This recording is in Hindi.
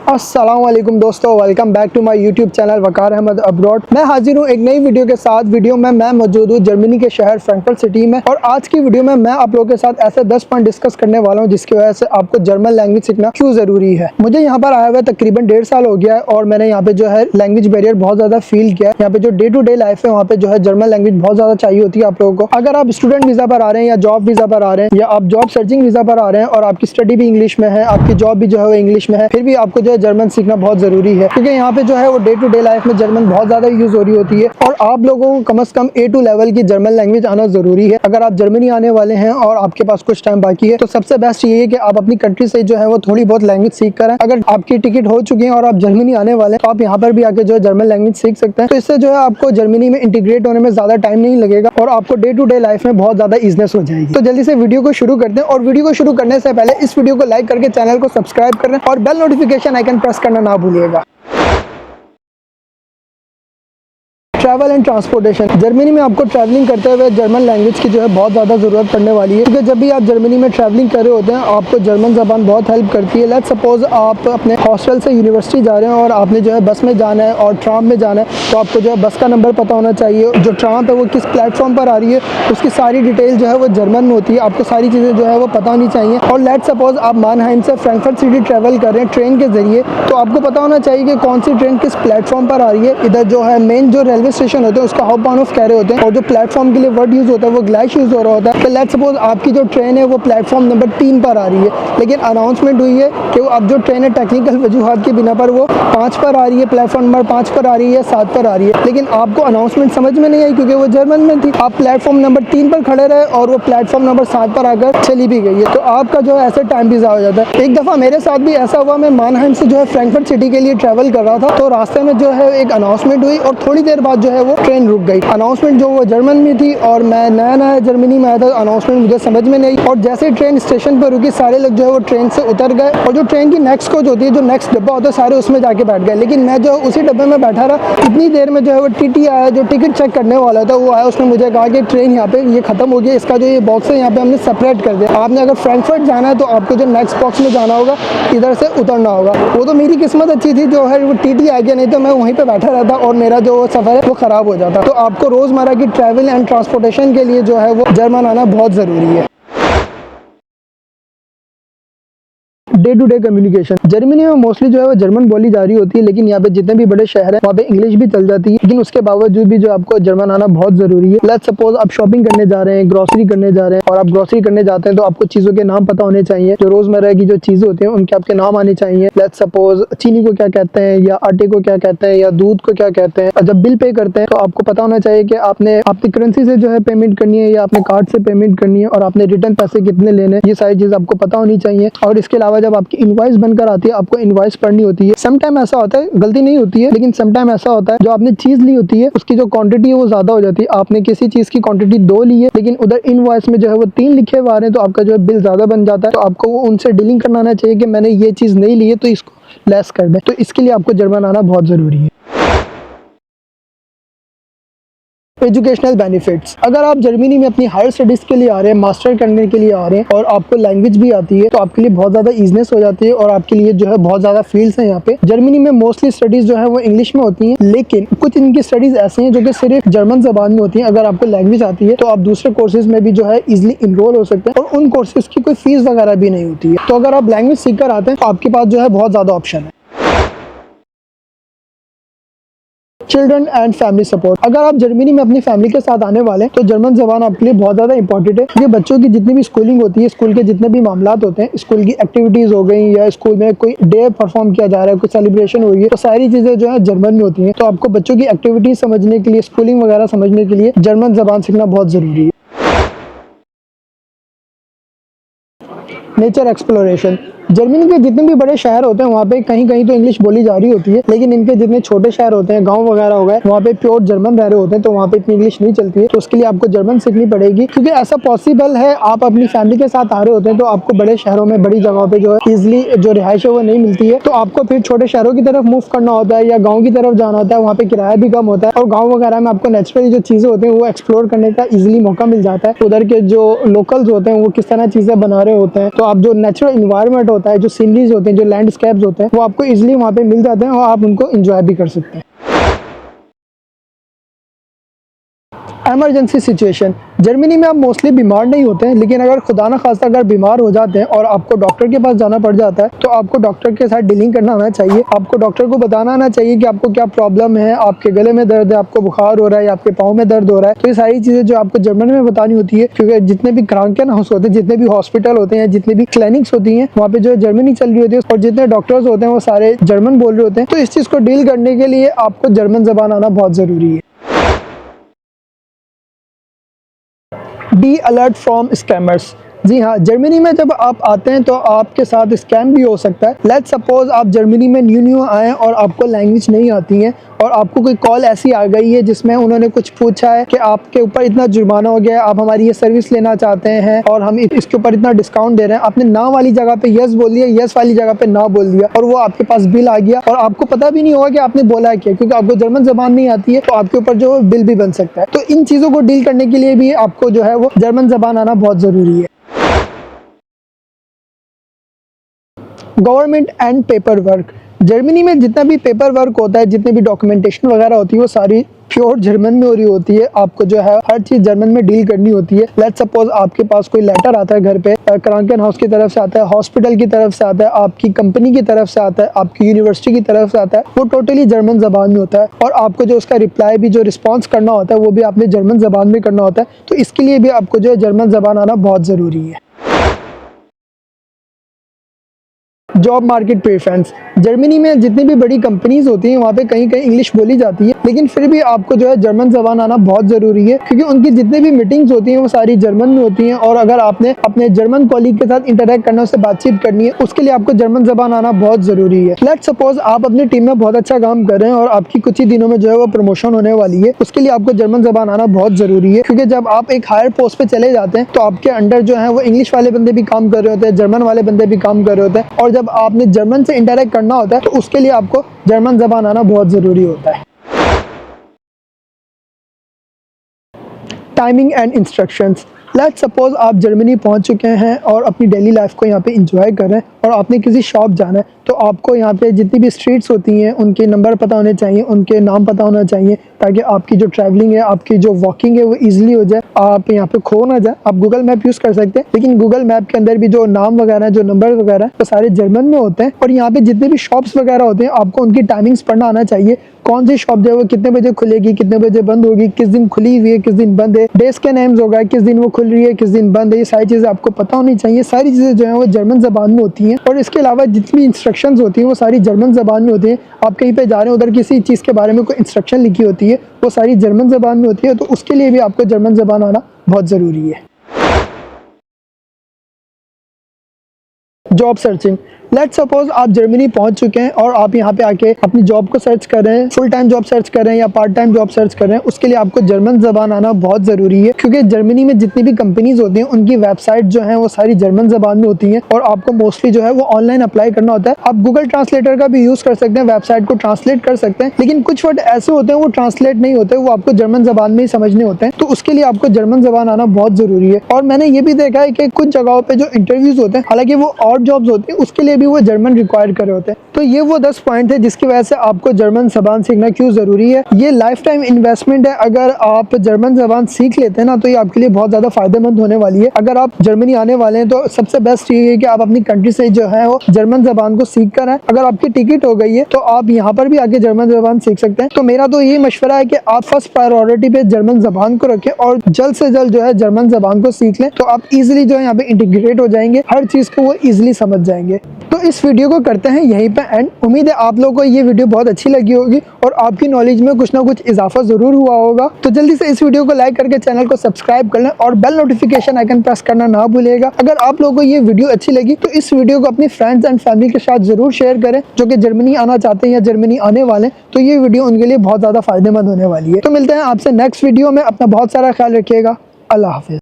अस्सलाम वालेकुम दोस्तों, welcome back to my YouTube channel Waqar Ahmed abroad. मैं हाजिर हूँ एक नई वीडियो के साथ। वीडियो में मैं मौजूद हूँ जर्मनी के शहर फ्रैंकफर्ट सिटी में, और आज की वीडियो में मैं आप लोगों के साथ ऐसे 10 पॉइंट डिस्कस करने वाला हूँ जिसकी वजह से आपको जर्मन लैंग्वेज सीखना क्यों ज़रूरी है। मुझे यहाँ पर आया हुआ तकरीबन 1.5 साल हो गया है और मैंने यहाँ पे जो है लैंग्वेज बैरियर बहुत ज़्यादा फील किया है। यहाँ पे जो डे टू डे लाइफ है वहाँ पे जो है जर्मन लैंग्वेज बहुत ज़्यादा चाहिए होती है आप लोगों को। अगर आप स्टूडेंट वीज़ा पर आ रहे हैं या जॉब वीज़ा पर आ रहे हैं या आप जॉब सर्चिंग वीज़ा पर आ रहे हैं और आपकी स्टडी भी इंग्लिश में है, आपकी जॉब भी जो है वो इंग्लिश में है, फिर भी आपको जो है जर्मन सीखना बहुत ज़रूरी है, क्योंकि यहाँ पे जो है वो डे टू डे लाइफ में जर्मन बहुत ज़्यादा यूज़ हो रही होती है और आप लोगों को कम से कम A2 लेवल की जर्मन लैंग्वेज आना ज़रूरी है। अगर आप जर्मनी आने वाले हैं और आपके पास कुछ टाइम बाकी है तो सबसे बेस्ट ये है कि आप अपनी कंट्री से जो है वो थोड़ी बहुत लैंग्वेज सीख कर आएं। अगर आपकी टिकट हो चुकी है और आप जर्मनी आने वाले हैं तो आप यहाँ पर भी आके जो है जर्मन लैंग्वेज सीख सकते हैं। तो इससे जो है आपको जर्मनी में इंटीग्रेट होने में ज़्यादा टाइम नहीं लगेगा और आपको डे टू डे लाइफ में बहुत ज़्यादा ईजनेस हो जाएगी। तो जल्दी से वीडियो को शुरू करते हैं, और वीडियो को शुरू करने से पहले इस वीडियो को लाइक करके चैनल को सब्सक्राइब करें और बेल नोटिफिकेशन आइकन प्रेस करना ना भूलिएगा। Travel and transportation. जर्मनी में आपको ट्रैवलिंग करते हुए जर्मन लैंग्वेज की जो है बहुत ज़्यादा ज़रूरत पड़ने वाली है, क्योंकि जब भी आप जर्मनी में ट्रैवलिंग कर रहे होते हैं आपको जर्मन ज़बान बहुत हेल्प करती है। लेट्स सपोज आप अपने हॉस्टल से यूनिवर्सिटी जा रहे हैं और आपने जो है बस में जाना है और ट्राम में जाना है, तो आपको जो है बस का नंबर पता होना चाहिए, जो ट्राम है वो किस प्लेटफॉर्म पर आ रही है उसकी सारी डिटेल जो है वो जर्मन में होती है। आपको सारी चीज़ें जो है वो पता होनी चाहिए। और लेट्स सपोज आप मानहाइम से फ्रैंकफर्ट सिटी ट्रैवल कर रहे हैं ट्रेन के जरिए, तो आपको पता होना चाहिए कि कौन सी ट्रेन किस प्लेटफॉर्म पर आ रही है। इधर जो है मेन जो रेलवे स्टेशन होते हैं उसका ऑफ कह रहे होते हैं, और जो प्लेटफॉर्म के लिए वर्ड यूज होता है वो ग्लैश यूज हो रहा होता है। तो लेट्स सपोज आपकी जो ट्रेन है वो प्लेटफॉर्म नंबर 3 पर आ रही है, लेकिन अनाउंसमेंट हुई है कि अब जो ट्रेन है टेक्निकल वजूहात की बिना पर वो 5 पर आ रही है, प्लेटफॉर्म नंबर 5 पर आ रही है, 7 पर आ रही है, लेकिन आपको अनाउंसमेंट समझ में नहीं आई क्योंकि वो जर्मन में थी। आप प्लेटफॉर्म नंबर 3 पर खड़े रहे और वो प्लेटफॉर्म नंबर 7 पर आकर चली भी गई है, तो आपका जो है ऐसे टाइम भी ज़ाया हो जाता है। एक दफ़ा मेरे साथ भी ऐसा हुआ, मैं मानहाइम से जो है फ्रैंकफर्ट सिटी के लिए ट्रैवल कर रहा था, तो रास्ते में जो है एक अनाउंसमेंट हुई और थोड़ी देर बाद जो है वो ट्रेन रुक गई। अनाउंसमेंट जो वो जर्मन में थी और मैं नया जर्मनी में आया था, अनाउंसमेंट मुझे समझ में नहीं आई, और जैसे ट्रेन स्टेशन पर रुकी सारे लोग जो है वो ट्रेन से उतर गए और जो ट्रेन की नेक्स्ट कोच होती है, जो नेक्स्ट डब्बा होता है, सारे उसमें जाके बैठ गए, लेकिन मैं जो उसी डब्बे में बैठा रहा। इतनी देर में जो है वो टीटी आया, जो टिकट चेक करने वाला था, वो आया, उसने मुझे कहा कि ट्रेन यहाँ पे ये खत्म हो गई, इसका जो ये बॉक्स है यहाँ पे हमने सेपरेट कर दिया, आपने अगर फ्रैंकफर्ट जाना है तो आपको जो नेक्स्ट बॉक्स में जाना होगा इधर से उतरना होगा। वो तो मेरी किस्मत अच्छी थी जो है वो टीटी आ गया, नहीं तो मैं वहीं पर बैठा रहता और मेरा जो सफ़र है वो ख़राब हो जाता। तो आपको रोज़मर्रा की ट्रैवल एंड ट्रांसपोर्टेशन के लिए जो है वो जर्मन आना बहुत ज़रूरी है। Day to day communication. Germany में मोस्टली जो है वो जर्मन बोली जा रही होती है, लेकिन यहाँ पे जितने भी बड़े शहर हैं वहाँ पे इंग्लिश भी चल जाती है, लेकिन उसके बावजूद भी जो आपको जर्मन आना बहुत ज़रूरी है। लेट्स सपोज आप शॉपिंग करने जा रहे हैं, ग्रोसरी करने जा रहे हैं, और आप ग्रोसरी करने जाते हैं तो आपको चीज़ों के नाम पता होने चाहिए, जो रोज़मर्रा की जो चीज़ें होती हैं उनके आपके नाम आने चाहिए। लेट्स सपोज चीनी को क्या कहते हैं, या आटे को क्या कहते हैं, या दूध को क्या कहते हैं। और जब बिल पे करते हैं तो आपको पता होना चाहिए कि आपने आपकी करेंसी से जो है पेमेंट करनी है या अपने कार्ड से पेमेंट करनी है, और आपने रिटर्न पैसे कितने लेने हैं, ये सारी चीज़ आपको पता होनी चाहिए। और इसके अलावा जब आपकी इनवॉइस बनकर आती है आपको इनवॉइस पढ़नी होती है। समटाइम ऐसा होता है, गलती नहीं होती है, लेकिन समटाइम ऐसा होता है जो आपने चीज़ ली होती है उसकी जो क्वांटिटी है वो ज़्यादा हो जाती है। आपने किसी चीज़ की क्वांटिटी 2 ली है, लेकिन उधर इनवॉइस में जो है वो 3 लिखे हुए आ रहे हैं, तो आपका जो है बिल ज़्यादा बन जाता है। तो आपको वो उनसे डीलिंग करना आना चाहिए कि मैंने ये चीज़ नहीं ली है तो इसको लेस कर दें। तो इसके लिए आपको जर्मन आना बहुत ज़रूरी है। Educational benefits. अगर आप जर्मनी में अपनी हायर स्टडीज़ के लिए आ रहे हैं, मास्टर करने के लिए आ रहे हैं, और आपको लैंग्वेज भी आती है तो आपके लिए बहुत ज़्यादा ईजनेस हो जाती है और आपके लिए जो है बहुत ज़्यादा फील्ड्स हैं यहाँ पे। जर्मनी में मोस्टली स्टडीज़ जो है वो इंग्लिश में होती हैं, लेकिन कुछ इनकी स्टडीज़ ऐसी हैं जो कि सिर्फ जर्मन ज़बान में होती हैं। अगर आपको लैंग्वेज आती है तो आप दूसरे कोर्सेज में भी जो है ईजिली इनरोल हो सकते हैं, और उन कोर्सेज की कोई फीस वगैरह भी नहीं होती है। तो अगर आप लैंग्वेज सीख कर आते हैं तो आपके पास जो है बहुत ज़्यादा ऑप्शन है। Children and family support. अगर आप जर्मनी में अपनी फैमिली के साथ आने वाले हैं तो जर्मन ज़बान आपके लिए बहुत ज़्यादा इंपॉर्टेंट है, क्योंकि बच्चों की जितनी भी स्कूलिंग होती है, स्कूल के जितने भी मामलात होते हैं, स्कूल की एक्टिविटीज़ हो गई या स्कूल में कोई डे परफॉर्म किया जा रहा है, कोई सेलिब्रेशन हो रही है, तो सारी चीज़ें जो है जर्मन में होती हैं। तो आपको बच्चों की एक्टिविटीज़ समझने के लिए, स्कूलिंग वगैरह समझने के लिए जर्मन ज़बान सीखना बहुत ज़रूरी है। Nature exploration. जर्मनी के जितने भी बड़े शहर होते हैं वहाँ पे कहीं कहीं तो इंग्लिश बोली जा रही होती है, लेकिन इनके जितने छोटे शहर होते हैं, गांव वगैरह हो गए, वहाँ पे प्योर जर्मन रह रहे होते हैं, तो वहाँ पे इतनी इंग्लिश नहीं चलती है। तो उसके लिए आपको जर्मन सीखनी पड़ेगी, क्योंकि ऐसा पॉसिबल है आप अपनी फैमिली के साथ आ रहे होते हैं तो आपको बड़े शहरों में, बड़ी जगहों पे जो है ईजिली जो रिहाइश है वो नहीं मिलती है, तो आपको फिर छोटे शहरों की तरफ मूव करना होता है या गाँव की तरफ जाना होता है। वहाँ पे किराया भी कम होता है और गाँव वगैरह में आपको नेचुरली जो चीज़ें होती हैं वो एक्सप्लोर करने का ईजिली मौका मिल जाता है। उधर के जो लोकल्स होते हैं वो किस तरह चीज़ें बना रहे होते हैं, तो आप जो नेचुरल इन्वायरमेंट होता है, जो सीनरीज होते हैं, जो लैंडस्केप्स होते हैं, वो आपको इजीली वहाँ पे मिल जाते हैं और आप उनको एंजॉय भी कर सकते हैं। इमरजेंसी सिचुएशन, जर्मनी में आप मोस्टली बीमार नहीं होते हैं, लेकिन अगर खुदा ना खास्ता अगर बीमार हो जाते हैं और आपको डॉक्टर के पास जाना पड़ जाता है, तो आपको डॉक्टर के साथ डीलिंग करना आना चाहिए। आपको डॉक्टर को बताना आना चाहिए कि आपको क्या प्रॉब्लम है, आपके गले में दर्द है, आपको बुखार हो रहा है या आपके पाँव में दर्द हो रहा है। तो ये सारी चीज़ें जो आपको जर्मनी में बतानी होती है, क्योंकि जितने भी क्रांकेन हाउस होते हैं, जितने भी हॉस्पिटल होते हैं, जितने भी क्लिनिक्स होती हैं, वहाँ पे जो जर्मनी चल रही होती है और जितने डॉक्टर्स होते हैं वो सारे जर्मन बोल रहे होते हैं। तो इस चीज़ को डील करने के लिए आपको जर्मन ज़बान आना बहुत ज़रूरी है। Be alert from scammers. जी हाँ, जर्मनी में जब आप आते हैं तो आपके साथ स्कैम भी हो सकता है। लेट्स सपोज आप जर्मनी में न्यू आए और आपको लैंग्वेज नहीं आती है और आपको कोई कॉल ऐसी आ गई है जिसमें उन्होंने कुछ पूछा है कि आपके ऊपर इतना जुर्माना हो गया है, आप हमारी ये सर्विस लेना चाहते हैं और हम इसके ऊपर इतना डिस्काउंट दे रहे हैं। आपने ना वाली जगह पे यस बोल दिया, यस वाली जगह पे ना बोल दिया और वो आपके पास बिल आ गया और आपको पता भी नहीं होगा कि आपने बोला है क्या, क्योंकि आपको जर्मन ज़बान नहीं आती है, तो आपके ऊपर जो बिल भी बन सकता है। तो इन चीज़ों को डील करने के लिए भी आपको जो है वो जर्मन ज़बान आना बहुत ज़रूरी है। Government and paper work, Germany में जितना भी पेपर वर्क होता है, जितने भी डॉक्यूमेंटेशन वगैरह होती है, वो सारी प्योर जर्मन में हो रही होती है। आपको जो है हर चीज़ जर्मन में डील करनी होती है। लेट्स सपोज आपके पास कोई लेटर आता है घर पे, क्रांकेन हाउस की तरफ से आता है, हॉस्पिटल की तरफ से आता है, आपकी कंपनी की तरफ से आता है, आपकी यूनिवर्सिटी की तरफ से आता है, वो टोटली जर्मन ज़बान में होता है और आपको जो उसका रिप्लाई भी, जो रिस्पॉन्स करना होता है, वो भी आपने जर्मन ज़बान में करना होता है। तो इसके लिए भी आपको जो है जर्मन ज़बान आना बहुत ज़रूरी है। जॉब मार्केट प्रेफरेंस, जर्मनी में जितनी भी बड़ी कंपनीज होती हैं वहाँ पे कहीं कहीं इंग्लिश बोली जाती है, लेकिन फिर भी आपको जो है जर्मन ज़बान आना बहुत ज़रूरी है, क्योंकि उनकी जितनी भी मीटिंग्स होती हैं वो सारी जर्मन में होती हैं और अगर आपने अपने जर्मन कॉलीग के साथ इंटरेक्ट करना, उससे बातचीत करनी है, उसके लिए आपको जर्मन ज़बान आना बहुत ज़रूरी है। लेट्स सपोज आप अपनी टीम में बहुत अच्छा काम कर रहे हैं और आपकी कुछ ही दिनों में जो है वो प्रमोशन होने वाली है, उसके लिए आपको जर्मन ज़बान आना बहुत ज़रूरी है, क्योंकि जब आप एक हायर पोस्ट पे चले जाते हैं तो आपके अंडर जो है वो इंग्लिश वाले बंदे भी काम कर रहे होते हैं, जर्मन वाले बंदे भी काम कर रहे होते हैं और जब आपने जर्मन से इंटरेक्ट करना होता है तो उसके लिए आपको जर्मन ज़बान आना बहुत ज़रूरी होता है। Timing and instructions, let's suppose आप जर्मनी पहुंच चुके हैं और अपनी डेली लाइफ को यहाँ पे इंजॉय कर रहे हैं और आपने किसी शॉप जाना है, तो आपको यहाँ पे जितनी भी स्ट्रीट्स होती हैं उनके नंबर पता होने चाहिए, उनके नाम पता होना चाहिए, ताकि आपकी जो ट्रैवलिंग है, आपकी जो वॉकिंग है वो ईजिली हो जाए, आप यहाँ पे खो ना जाए। आप गूगल मैप यूज़ कर सकते हैं, लेकिन गूगल मैप के अंदर भी जो नाम वगैरह है, जो नंबर वगैरह है, वो सारे जर्मन में होते हैं और यहाँ पे जितने भी शॉप्स वगैरह होते हैं आपको उनकी टाइमिंग्स पढ़ना आना चाहिए। कौन सी शॉप जो है वो कितने बजे खुलेगी, कितने बजे बंद होगी, किस दिन खुली हुई है, किस दिन बंद है, डेज के नेम्स होगा, किस दिन वो खुल रही है, किस दिन बंद है, ये सारी चीज़ें आपको पता होनी चाहिए। सारी चीज़ें जो है वो जर्मन ज़बान में होती हैं और इसके अलावा जितनी इंस्ट्रक्शंस होती हैं वो सारी जर्मन ज़बान में होती हैं। आप कहीं पे जा रहे हैं, उधर किसी चीज़ के बारे में कोई इंस्ट्रक्शन लिखी होती है, वो सारी जर्मन ज़बान में होती है, तो उसके लिए भी आपको जर्मन ज़बान आना बहुत ज़रूरी है। जॉब सर्चिंग, लेट्स सपोज आप जर्मनी पहुंच चुके हैं और आप यहाँ पे आके अपनी जॉब को सर्च कर रहे हैं, फुल टाइम जॉब सर्च कर रहे हैं या पार्ट टाइम जॉब सर्च कर रहे हैं, उसके लिए आपको जर्मन ज़बान आना बहुत ज़रूरी है, क्योंकि जर्मनी में जितनी भी कंपनीज होती हैं उनकी वेबसाइट जो है वो सारी जर्मन ज़बान में होती हैं और आपको मोस्टली जो है वो ऑनलाइन अप्लाई करना होता है। आप गूगल ट्रांसलेटर का भी यूज़ कर सकते हैं, वेबसाइट को ट्रांसलेट कर सकते हैं, लेकिन कुछ वर्ड ऐसे होते हैं वो ट्रांसलेट नहीं होते, वो आपको जर्मन ज़बान में ही समझने होते हैं, तो उसके लिए आपको जर्मन ज़बान आना बहुत ज़रूरी है। और मैंने ये भी देखा है कि कुछ जगहों पर जो इंटरव्यूज़ होते हैं, हालांकि वो और जॉब्स होती है, उसके लिए भी वो जर्मन रिक्वायर कर रहे होते हैं। तो ये वो 10 पॉइंट है जिसकी वजह से आपको जर्मन ज़बान सीखना क्यों ज़रूरी है। ये लाइफ टाइम इन्वेस्टमेंट है, अगर आप जर्मन ज़बान सीख लेते हैं ना तो ये आपके लिए बहुत ज़्यादा फायदेमंद होने वाली है। अगर आप जर्मनी आने वाले हैं तो सबसे बेस्ट ये है कि आप अपनी कंट्री से जो है वो जर्मन ज़बान को सीख कर आए। अगर आपकी टिकट हो गई है तो आप यहाँ पर भी आके जर्मन ज़बान सीख सकते हैं। तो मेरा तो ये मशवरा है कि आप फर्स्ट प्रायोरिटी पे जर्मन ज़बान को रखें और जल्द से जल्द जो है जर्मन ज़बान को सीख लें, तो आप इजीली जो है यहाँ पे इंटीग्रेट हो जाएंगे, हर चीज़ को वो इजीली समझ जाएंगे। तो इस वीडियो को करते हैं यहीं पे एंड। उम्मीद है आप लोगों को ये वीडियो बहुत अच्छी लगी होगी और आपकी नॉलेज में कुछ ना कुछ इजाफा ज़रूर हुआ होगा। तो जल्दी से इस वीडियो को लाइक करके चैनल को सब्सक्राइब कर लें और बेल नोटिफिकेशन आइकन प्रेस करना ना भूलिएगा। अगर आप लोगों को ये वीडियो अच्छी लगी तो इस वीडियो को अपनी फ्रेंड्स एंड फैमिली के साथ ज़रूर शेयर करें जो कि जर्मनी आना चाहते हैं या जर्मनी आने वाले हैं, तो ये वीडियो उनके लिए बहुत ज़्यादा फायदेमंद होने वाली है। तो मिलते हैं आपसे नेक्स्ट वीडियो में, अपना बहुत सारा ख्याल रखिएगा। अल्लाह हाफिज़।